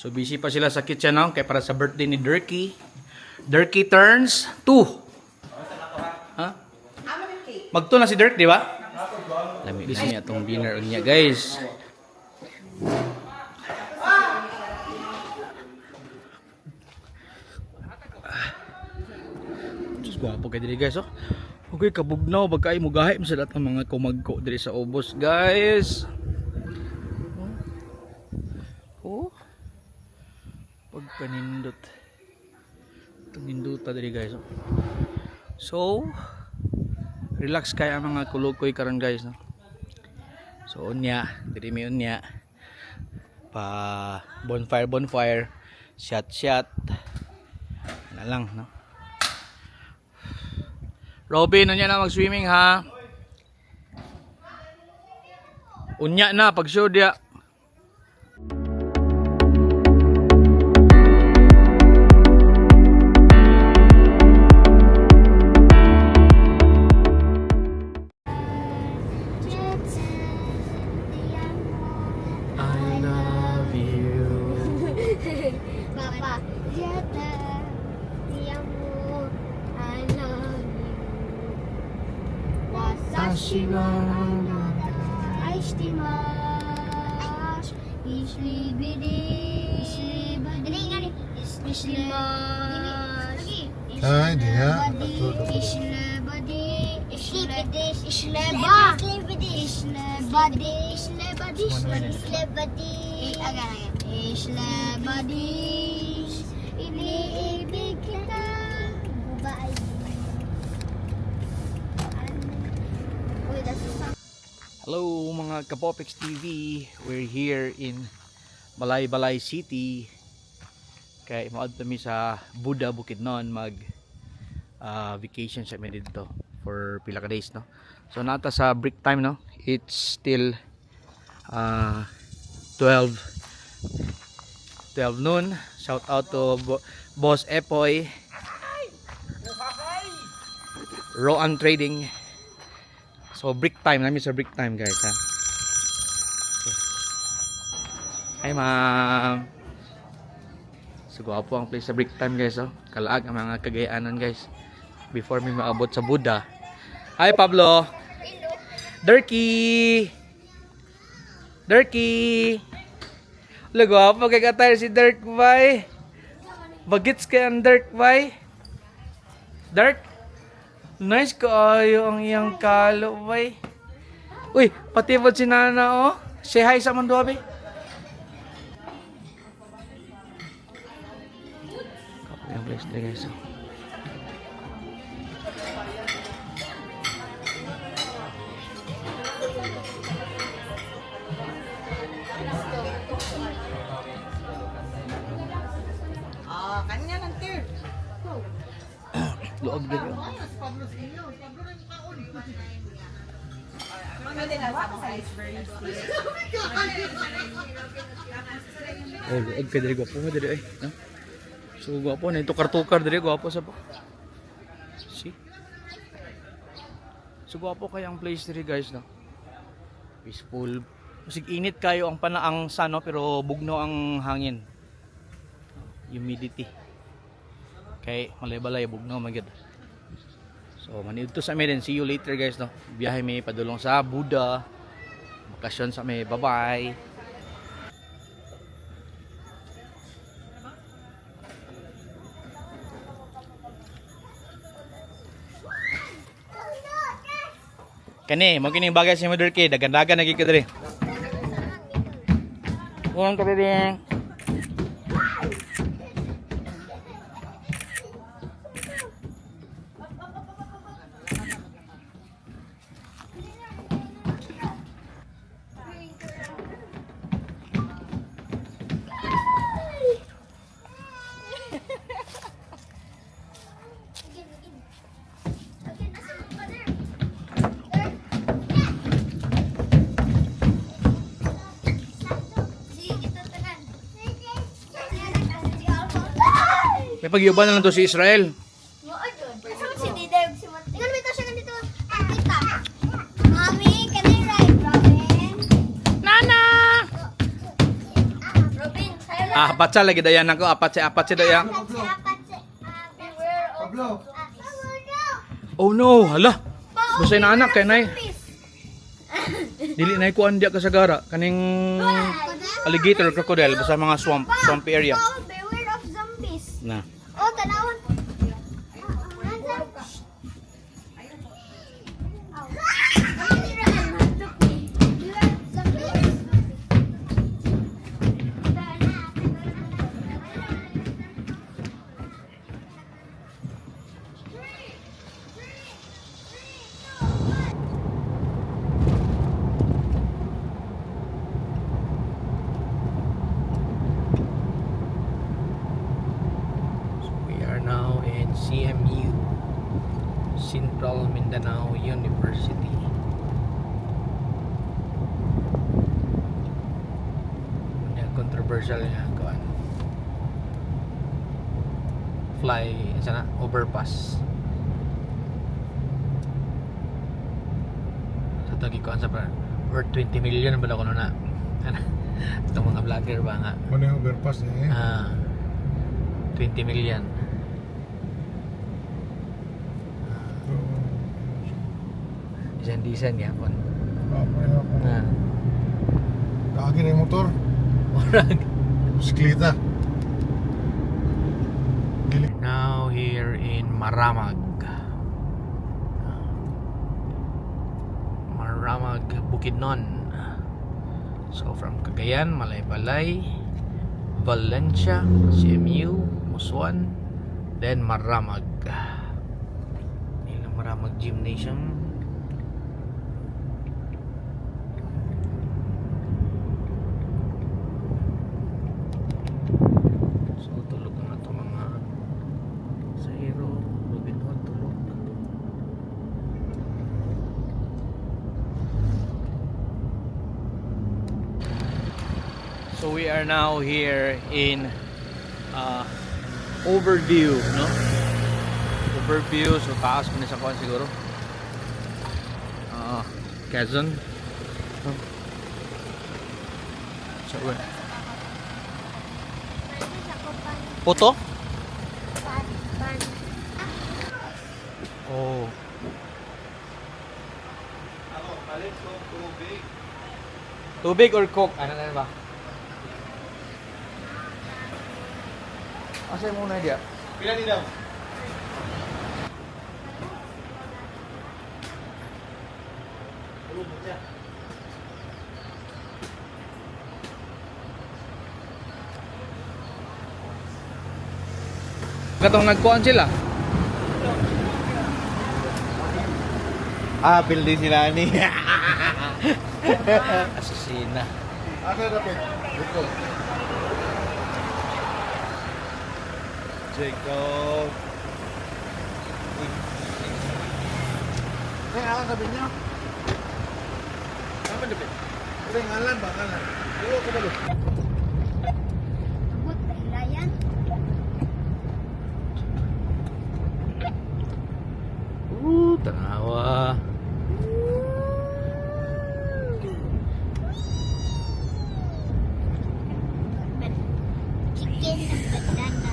So busy pa sila sa kitchen now kaya para sa birthday ni Dirky. Dirky turns 2. Ha? Magto na si Dirk, di ba? Lami busy niya itong dinner niya, guys. Diyos, guwapo kayo dili, guys, oh. Okay, kabugnaw, bagkay mo gahit sa lahat ng mga kumagko diri sa ubos, guys. Oh. Pagpanindot. Paninduta diri, guys, oh. So, relax kaya ang mga kulukoy karon, guys, no. So unya, diri mi unya. Pa bonfire, shot. Na lang, no. Robin, unya na mag-swimming, ha. Unya na pag show dia. Papa, yo te amo, I love you. Watashi wa aishitemasu. Iniibig kita. Hello mga Kapopex TV. We're here in Balay City. Kaya maad kami sa Buda Bukidnon mag vacation sa amin dito for pila ka days, no. So nata sa break time, no. It's still 12 noon. Shout out to Boss Epoy, Roan Trading. So break time namin sa break time, guys, ha. Hi ma'am. So gwapo ang place sa break time, guys, oh. Kalaag ang mga Cagayanon, guys, before may maabot sa Buda. Hi Pablo. Dirky. Gwapo kay katay si Dirk, bay. Bagits kay ang Dirk, bay. Dirk. Nice kaayo ang iyang kalo, bay. Uy, patibod si Nana, oh. Say hi sa mga duwa, bay. Kapag yung place na, guys, oh. Kanya ng third. Luog din yun. Oh, luog ka diri, gwapo mo diri, ay. No? So gwapo na ito, tukar diri, gwapo sa pa. See? So gwapo kaya ang place diri, guys, no? Peaceful. Masig init kayo ang panaang sano, pero bugno ang hangin. Humidity. Kay malay-balay bugno magyud. So manidto sa amin, see you later, guys, no. Biyahe mi padulong sa Buda. Bakasyon sa amin. Bye-bye. Kani, mo kining bagay sa Mother K, dagan-dagan lagi ka diri. Yan ka diri. May pagyuban na lang to si Israel. Kasama si Dideg. Tingnan mo ito siya nandito. Kita. Mami, can I ride, Robin? Nana! Robin, sa'yo Apat sa lagi dayan ako, apat sa dayan. Beware of Pablo. Oh no, hala. Busay na anak kay nay. Dili na ikuan diya kasagara kaning alligator crocodile basta mga swamp area. Oh, beware of zombies. Na. Oh, tanawon. We are now in CMU, Central Mindanao University. Yan, controversial nga kuan. Fly, sana overpass. Sa tagi kuan sa par worth 20 million ba ko na. Itong mga vlogger ba nga. Ano yung overpass eh? 20 million. Design yapon. Kagi na yung motor. Murag. Bisikleta. Now here in Maramag. Maramag, Bukidnon. So from Cagayan, Malaybalay, Valencia, CMU, Musuan, then Maramag. Yun ang Maramag Gymnasium. So tulog na ito mga sa hero, Bukidnon, tulog. So we are now here in overview, no? Overview, so taas mo na sa kuwan siguro. Quezon. So, Puto? Oh. Tubig or Coke? Ano na ba? Asa muna dia? Pila di daw? Katong nagkuhan sila. Building sila ni. Asesina. Asa dapat? Dito. Jacob. Alang sabi niya. Apa dapat? Ngalan ba? Ngalan. Dito ko balo. Abot pa ilayan. Tanawa. Chicken na banana.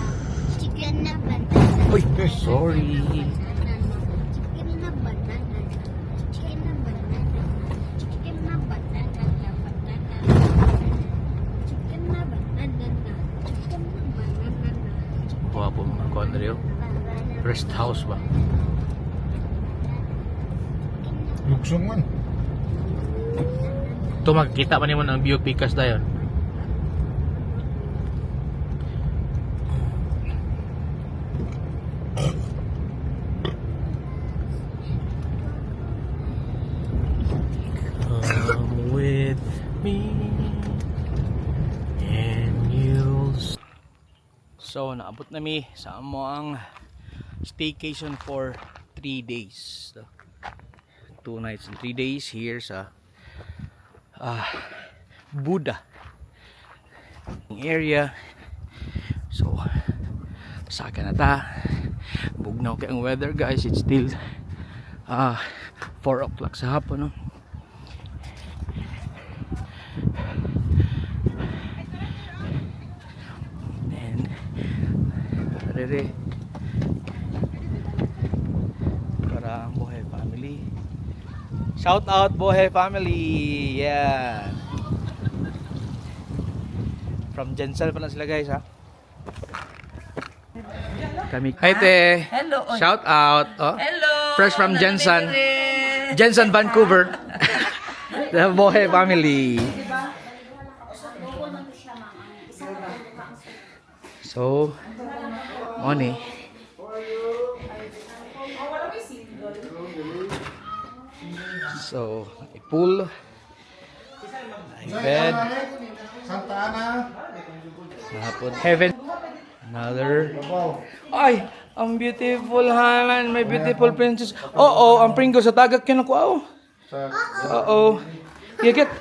Chicken na banana. Uy, sorry. Chicken na banana. Chicken na banana. Chicken na banana. Banana. Chicken na banana. Chicken na banana. Kuha po mga konryo. Rest house ba? Luksong man. Ito makikita pa naman ang view pikas dayon. Come with me and you'll. So naabot na mi sa amo ang staycation for 3 days. 2 nights and 3 days here sa Buda area. So saka na ta, bugnaw kay ang weather guys. It's still 4 o'clock sa hapon, no? dere. Para ang Buhay family. Shout out Buhay family. Yeah. From Jensel pa na sila guys ha. Kami. Hi te. Hello. Shout out. Oh. Hello. Fresh from Jensen. Jensen, Vancouver. The Buhay family. So, money. So, a pool. A bed. Santa Ana. Hapon. Heaven. Another. Ay! Ang beautiful halan. My beautiful princess. Oo, ang pringo sa tagak yun ako. Oh. Oo. Gigit.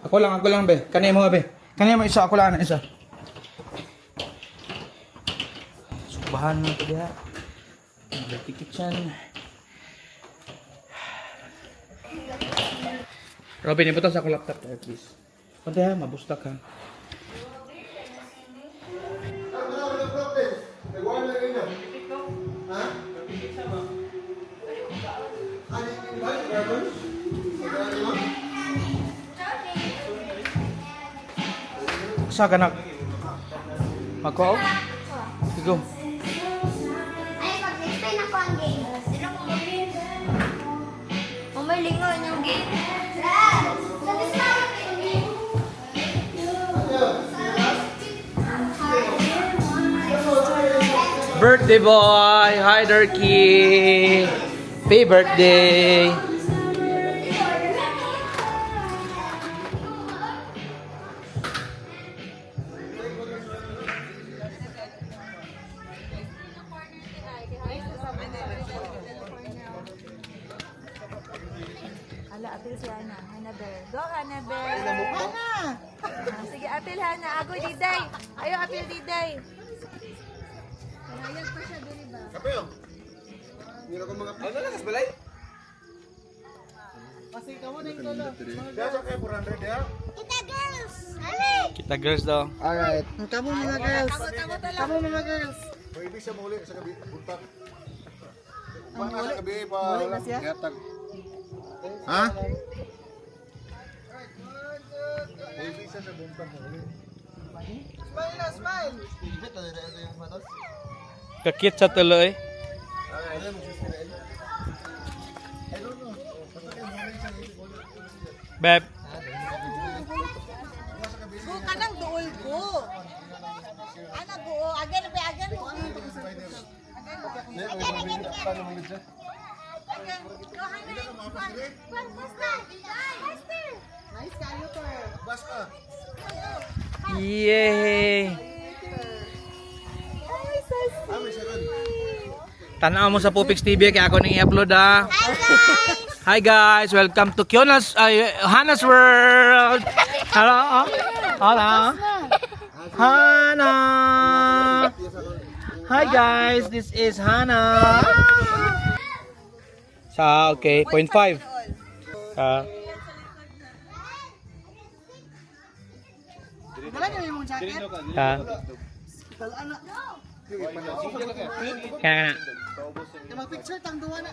Ako lang be. Kanay mo be. Kanay mo isa, ako lang isa. Subahan mo ito diha. Dirty kitchen. Robin, ibutan sa ako laptop there, please. Kunti ha, mabustak ha. Sa kanak. Mako? Sigo. Ay, pag-explain ako ang game. Sino mo mag-game? May lingon yung game. Birthday boy! Hi, Durkee! Happy birthday! Ala, apil si Ana. Hanaber. Go, Hanaber. Hana! Sige, apil Hana. Agoy, Diday. Ayo, apil Diday. Panayag pa siya dun, ba? Kapyo. Hindi na ko mga... Ano lang, balay? Kaya sa kayo 400 ya? Kita girls! Ali! Kita girls daw. Alright. Kamu mga girls. Kamu mga girls. Pwede siya muli sa gabi. Buntak. Paano sa gabi pa? Muli na siya? Yatag. Ha? Pwede siya sa buntak muli. Smile na, smile. Kakit sa tuloy. Beb. Go ka ng duol ko. Ana, go. Again, again. Nice kayo to. Bas ka. Yay! Ay, so Ah, may saran. Tanaw mo sa Pupix TV kaya ako nang i-upload ha. Hi guys, welcome to Hana's World. Hello. Hello. Hana. Hi guys, this is Hana. Sa okay, 0.5. Wala niyo yung jacket? Kaya na. Mag-picture tang duwa na.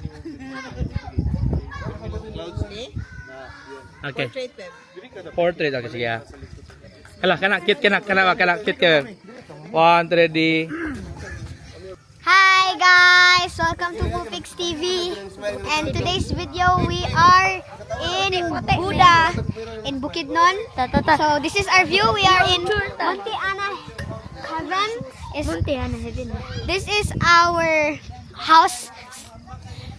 Okay. Straight web. Portrait okay sige. Hala, kit ka. 1 ready. Hi guys! Welcome to Pupix TV. And today's video we are in Buda in Bukidnon. So this is our view. We are in Monte Ana Heaven. This is our house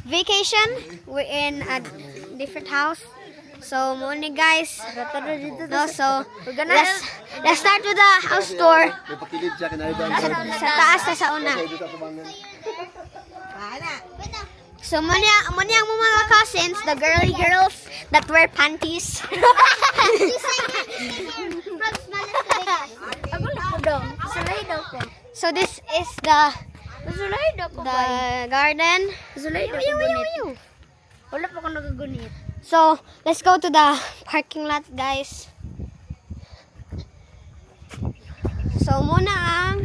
vacation. We're in a different house. So morning guys. No, so let's start with the house tour. Sa taas na sa una. Ana. So muna ang mga cousins, the girly girls that wear panties. So this is the garden. Wala pa ko nagagunit. So, let's go to the parking lot, guys. So, muna ang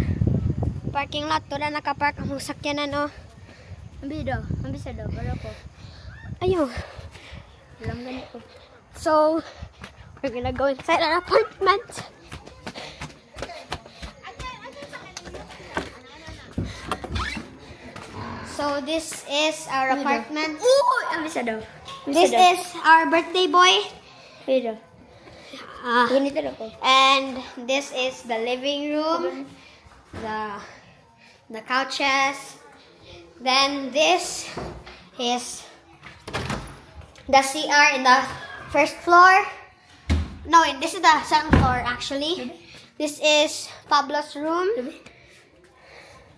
parking lot. Doon na nakapark ang sakyanan, oh. Ambido. Ambisa daw. Wala ko. Ayaw. Walang ganito. So, we're gonna go inside our apartment. So, this is our apartment. Ambisa daw. This is our birthday boy. Pero. Ganito na ko. And this is the living room. The couches. Then this is the CR in the first floor. No, this is the second floor actually. This is Pablo's room.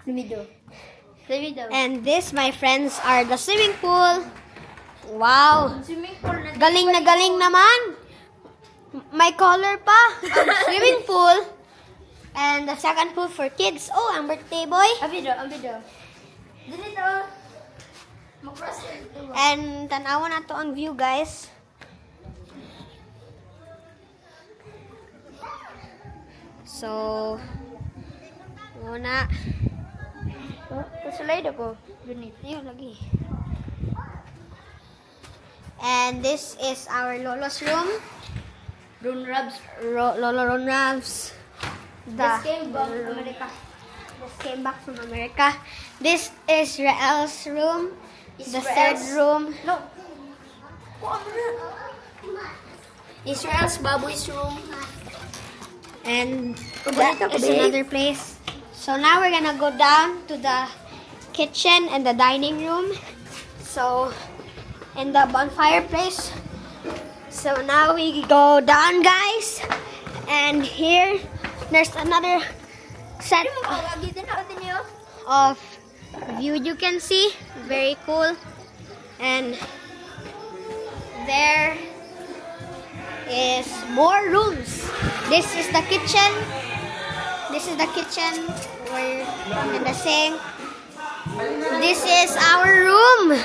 Lumido. And this, my friends, are the swimming pool. Wow. Swimming pool na. Galing na galing naman. May color pa. Ang swimming pool. And the second pool for kids. Oh, ang birthday boy. Ambido. Ganito. Mag-cross ito. And tanawa na to ang view, guys. So, muna. Kasulay ako. Ganito yun lagi. And this is our Lolo's room. Rune Rubs. Lolo Ronravs. This came from America. This came back from America. This is Rael's room. The third room. No. Israel's Baboy's room. And that is another place. So now we're gonna go down to the kitchen and the dining room. So, in the bonfire place. So now we go down, guys. And here, there's another set of view you can see. Very cool. And there is more rooms. This is the kitchen. This is the kitchen where and the sink. This is our room.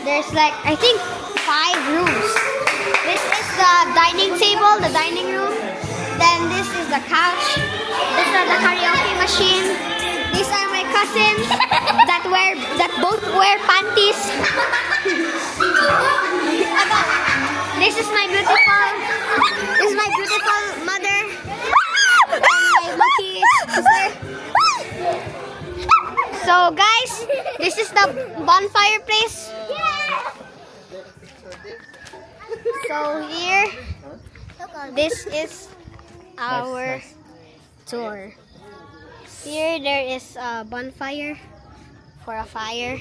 There's like I think 5 rooms. This is the dining table, the dining room. Then this is the couch. This is the karaoke machine. These are my cousins that both wear panties. This is my beautiful mother. And my lucky sister. So guys, this is the bonfire place. So here, this is our tour. Here there is a bonfire for a fire.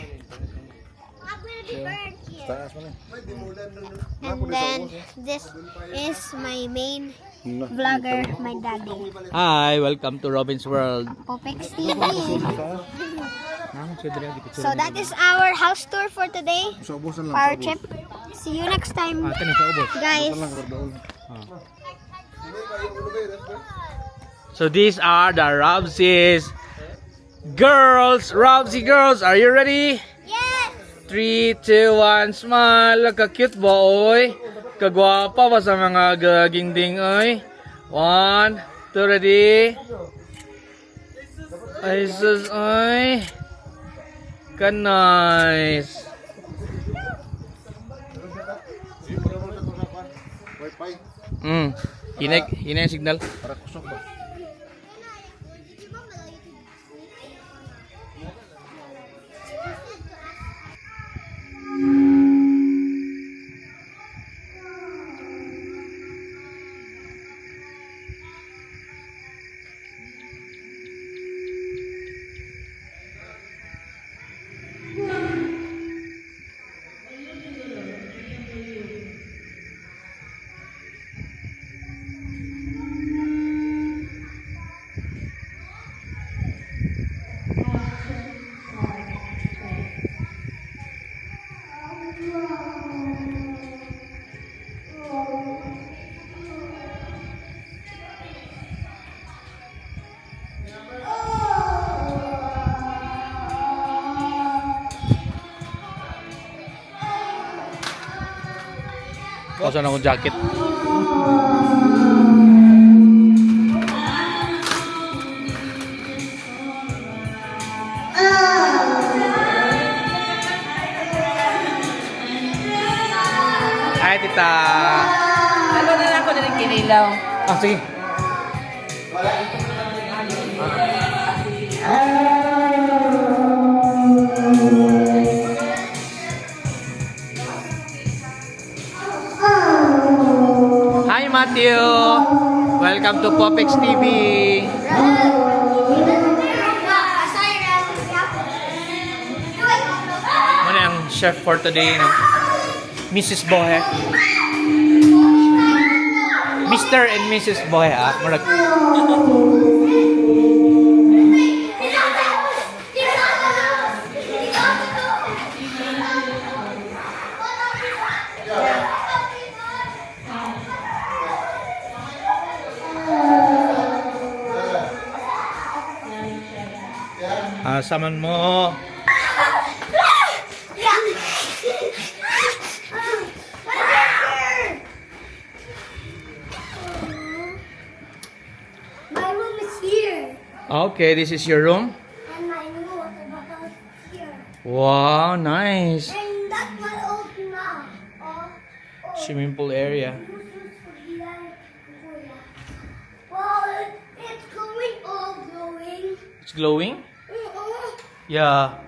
And then this is my main vlogger, my daddy. Hi, welcome to Robin's World. Popix TV. So that is our house tour for today. Our trip. See you next time, guys. So these are the Robsies girls. Robsy girls, are you ready? Yes. 3, 2, 1, smile. Ka-cute ba, oy? Kagwapa ba sa mga gagingding, oy? 1, 2, ready? Ay, sus, oy. Ka-nice. Wi-Fi. Hinay yung signal. Para kusok ba? Kausan akong jacket. Ay, tita. Ano na lang ako na kinilaw. Ah, sige. Hi, Matthew. Welcome to Popix TV. Muna ang chef for today, no? Mrs. Bohe. Mr. and Mrs. Bohe, ah. Murag. Saman mo. My room is here. Okay, this is your room. And my new water bottle is here. Wow, nice. And that's my old now. Swimming pool area. Well, it's going all glowing. It's glowing? Yeah.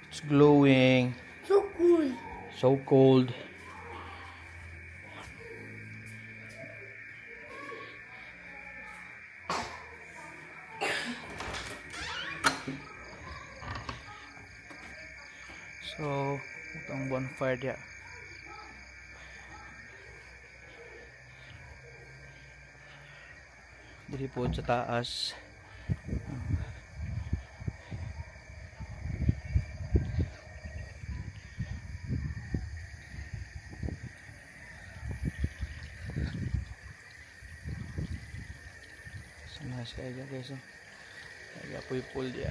It's glowing. So cool. So cold. So, itong bonfire dia. Dili po sa taas. Sama saya guys. Kaya po yung pool dia.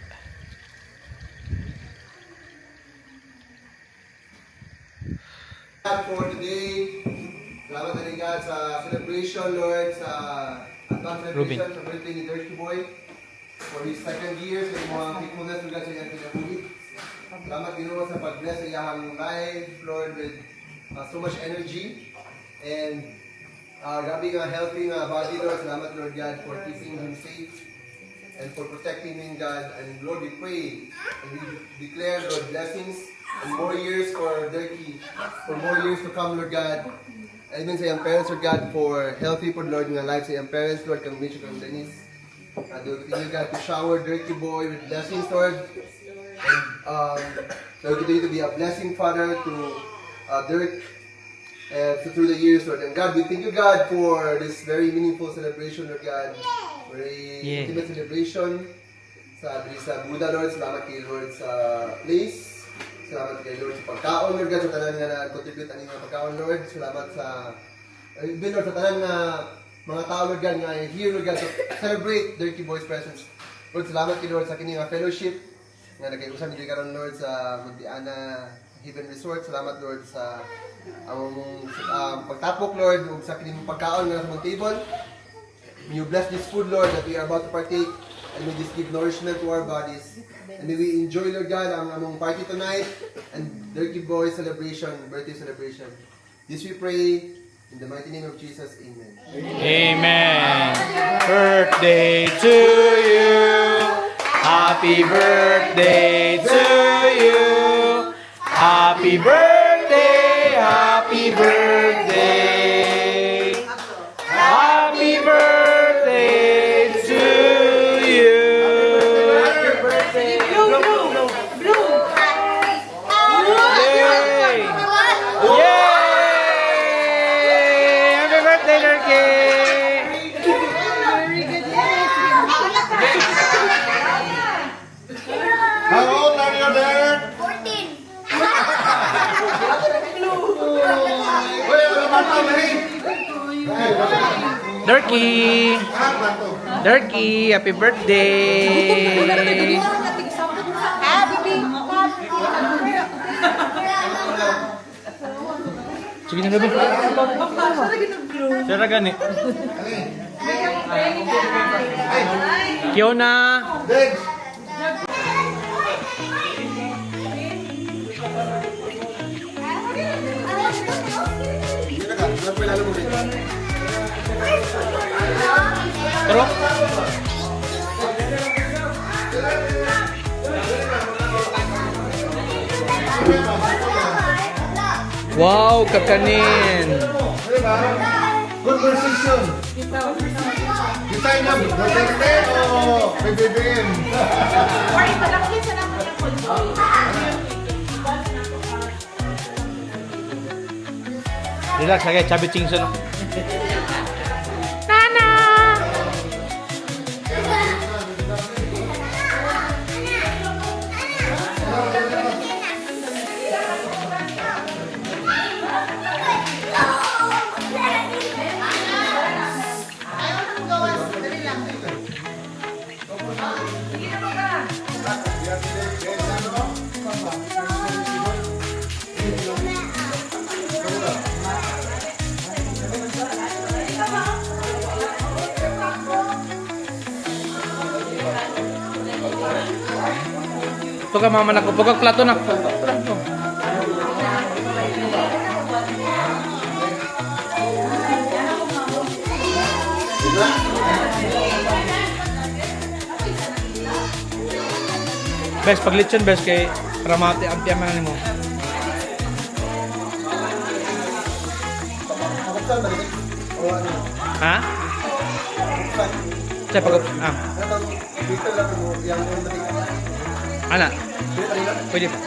For today, salamat na rin God sa celebration, Lord, sa advance celebration sa birthday ni Dirty Boy. For his second year, sa mga faithfulness, Lord God, sa iyang kinabuhi. Salamat din sa pag-bless sa iyang life, Lord, with so much energy. And grabe nga healthy nga body, Lord. Salamat, Lord God, for keeping him safe and for protecting him, God. And Lord, we pray and we declare, Lord, blessings and more years for Dirty, for more years to come, Lord God. And even sa iyong parents, Lord God, for healthy po, Lord, nga life sa iyong parents, Lord, kang Mitch, kang Dennis. And Lord, continue, God, to shower Dirty Boy with blessings, Lord. And Lord, continue to be a blessing, Father, to Dirk. And so through the years, Lord. And God, we thank you, God, for this very meaningful celebration, Lord God. Very intimate celebration sa Buddha, Lord. Salamat kay Lord sa place. Salamat kay Lord sa pagkaon, Lord God, sa tanan nga na-contribute ang inyong pagkaon, Lord. Salamat sa, even Lord, sa tanan nga mga tao, Lord God, nga here, Lord God, to celebrate Dirty Boy's presence. Lord, salamat kay Lord sa kini nga fellowship nga nagay-usan dito karon, Lord, sa Mundiana Heaven Resort. Salamat, Lord, sa among pagtapok, Lord, ug sa kini pagkaon nga sa mong table. May you bless this food, Lord, that we are about to partake, and may this give nourishment to our bodies. And may we enjoy, Lord God, ang among party tonight and Dirty Boy celebration, birthday celebration. This we pray in the mighty name of Jesus. Amen. Amen. Birthday to you. Happy birthday to you. Happy birthday. Happy birthday. Happy birthday to you. Yay! Yay! Happy birthday, Lurky! How old are you there? 14. Wait, Lurky! Lurky, happy birthday! Sige na gabi. Sira gani. Kiona. Dex! Hindi na ka. Wala pa ilalo mo rin. Pero wow, kakanin. Conversation. Kita na. Duterte o PBBM? Relax, lagi Chubby Chingson. Ito ka mama nako, pagkak plato na. Bes, pag lechon bes kay ramate ang tiyaman mo. Ha? Saya pag Dito lang mo. Yang Ana. Pwede pa.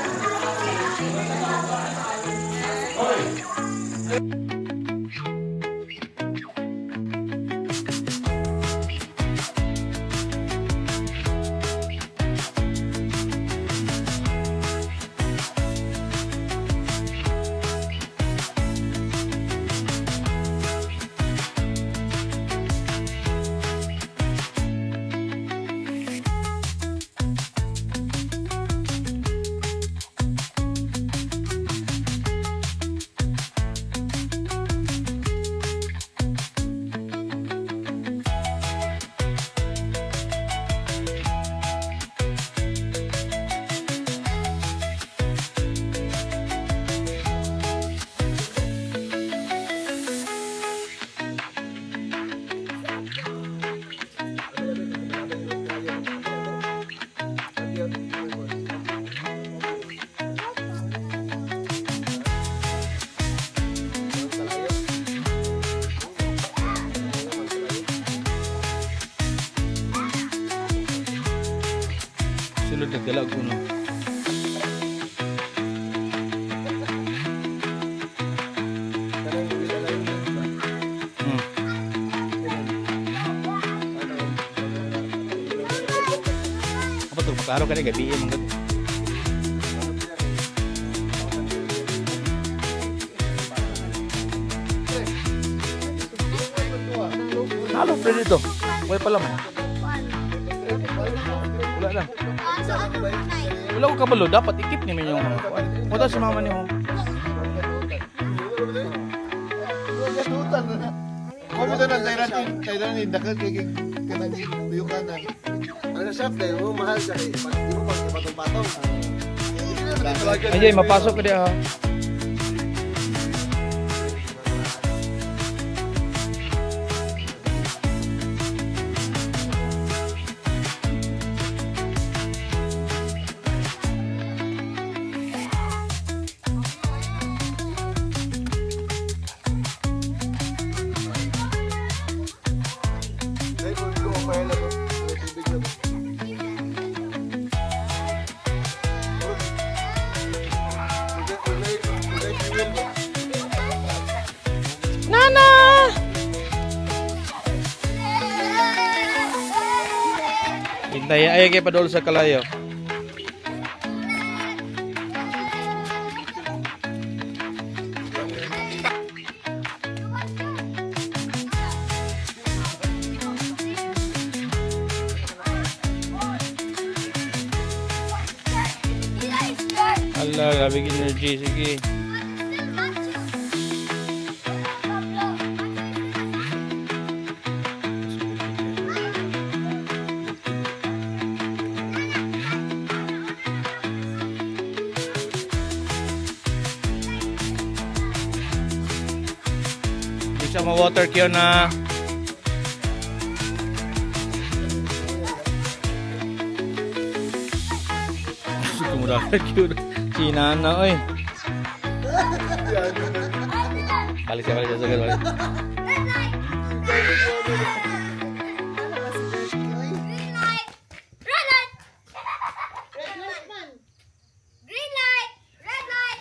Sulod nagdala ko no. Apa tuh makaro ka gabi yung mga halo pre dito. Wala pa lang. Wala lang. Wala ko kabalo, dapat ikip niyo yung mga kuan. Wala si mama niyo. Kamo na Thailand dakat kay kanang buyukanan. Ano sa play mo mahal sa kay di mo pag patong-patong. Ajay, mapasok ka diha. Dai ko ko pa hello. Tubig na. Nana! Hintay ay kay padol sa kalayo. Allah, grabe energy sige. sa mga water kyo na. Kumura cute. China na oy. Balik siya, balik. Red light. Green light. Red light. Green light. Red light.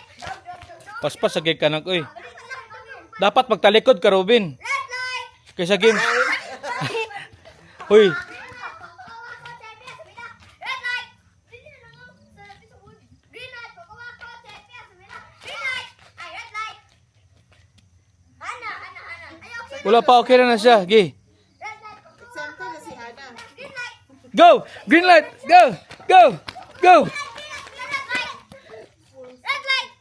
Paspas sa kanak oy. Dapat magtalikod ka, Robin. Red light. Kaysa game. Hoy, Red light. Green light. Green light. Ay, red light. Hana. Ayaw. wala pa, okay na siya. Gi. Red light. Example na si Hana. Green light. Go! Green light! Go! Go! Go! Red light. Red light.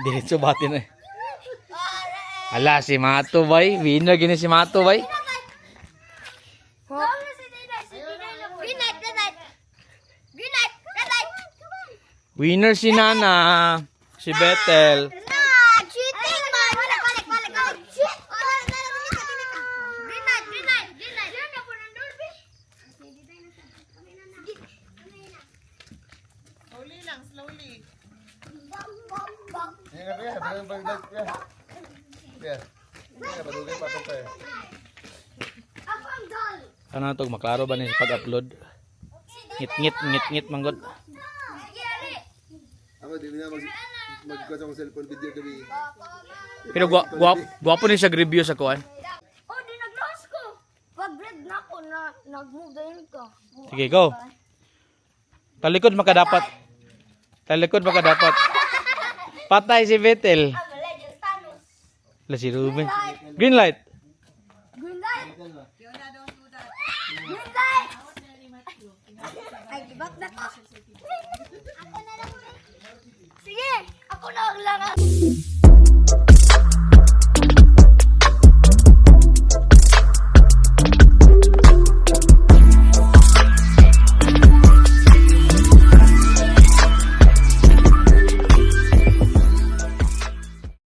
Diretso batin eh. Ala, si Mato bay. Winner gini si Mato bay. Green light, red light. Green light, red light. Winner si Nana. Si Bethel. Cheating man. Balik. Shit. Green light. Slowly lang, slowly. Ano to, maklaro ba niya sa pag-upload? Ngit manggod. Ako, di na magkuha sa cellphone video gabi. Pero guwapo niya siya review sa kuan. Oh, di nag-loss ko. Pag red na ako, nag-move din ko. Sige, go. Talikod makadapat. Patay si Bethel. I'm a legend, Thanos. La si Ruben. Green light. Green light. Green light. Ay, back na ko.